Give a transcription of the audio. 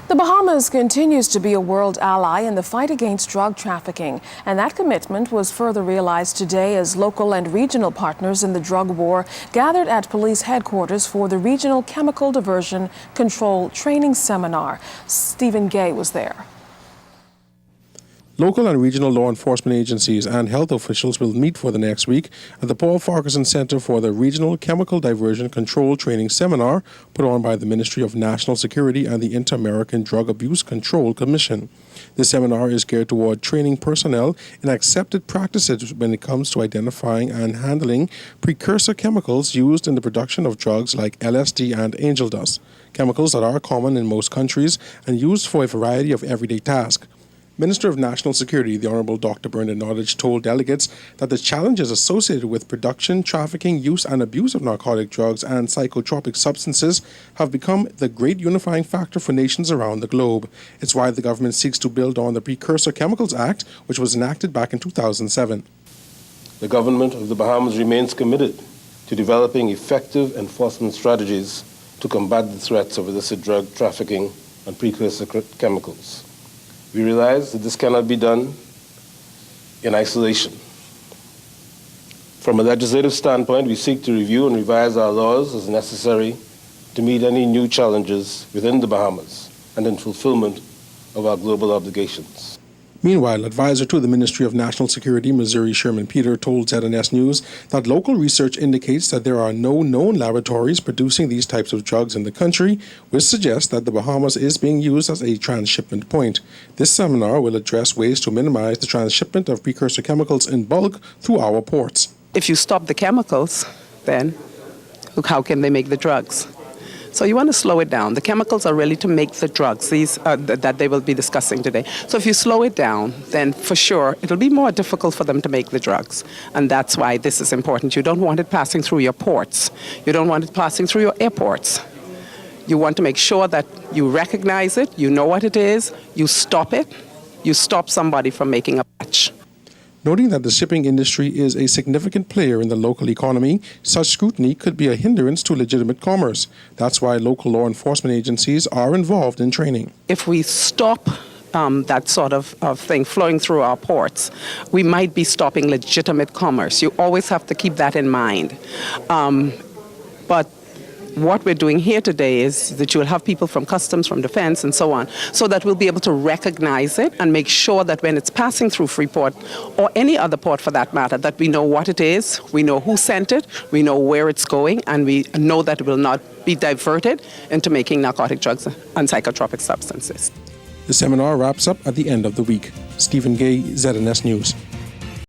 The Bahamas continues to be a world ally in the fight against drug trafficking, and that commitment was further realized today as local and regional partners in the drug war gathered at police headquarters for the Regional Chemical Diversion Control Training Seminar. Stephen Gay was there. Local and regional law enforcement agencies and health officials will meet for the next week at the Paul Farquharson Center for the Regional Chemical Diversion Control Training Seminar put on by the Ministry of National Security and the Inter-American Drug Abuse Control Commission. This seminar is geared toward training personnel in accepted practices when it comes to identifying and handling precursor chemicals used in the production of drugs like LSD and angel dust, chemicals that are common in most countries and used for a variety of everyday tasks. Minister of National Security, the Honourable Dr. Bernard Nottage, told delegates that the challenges associated with production, trafficking, use and abuse of narcotic drugs and psychotropic substances have become the great unifying factor for nations around the globe. It's why the government seeks to build on the Precursor Chemicals Act, which was enacted back in 2007. The government of the Bahamas remains committed to developing effective enforcement strategies to combat the threats of illicit drug trafficking and precursor chemicals. We realize that this cannot be done in isolation. From a legislative standpoint, we seek to review and revise our laws as necessary to meet any new challenges within the Bahamas and in fulfillment of our global obligations. Meanwhile, advisor to the Ministry of National Security, Missouri Sherman Peter, told ZNS News that local research indicates that there are no known laboratories producing these types of drugs in the country, which suggests that the Bahamas is being used as a transshipment point. This seminar will address ways to minimize the transshipment of precursor chemicals in bulk through our ports. If you stop the chemicals, then how can they make the drugs? So you want to slow it down. The chemicals are really to make the drugs, that they will be discussing today. So if you slow it down, then for sure it'll be more difficult for them to make the drugs. And that's why this is important. You don't want it passing through your ports. You don't want it passing through your airports. You want to make sure that you recognize it, you know what it is, you stop it, you stop somebody from making a batch. Noting that the shipping industry is a significant player in the local economy, such scrutiny could be a hindrance to legitimate commerce. That's why local law enforcement agencies are involved in training. If we stop that sort of thing flowing through our ports, we might be stopping legitimate commerce. You always have to keep that in mind. But what we're doing here today is that you'll have people from customs, from defense, and so on, so that we'll be able to recognize it and make sure that when it's passing through Freeport, or any other port for that matter, that we know what it is, we know who sent it, we know where it's going, and we know that it will not be diverted into making narcotic drugs and psychotropic substances. The seminar wraps up at the end of the week. Stephen Gay, ZNS News.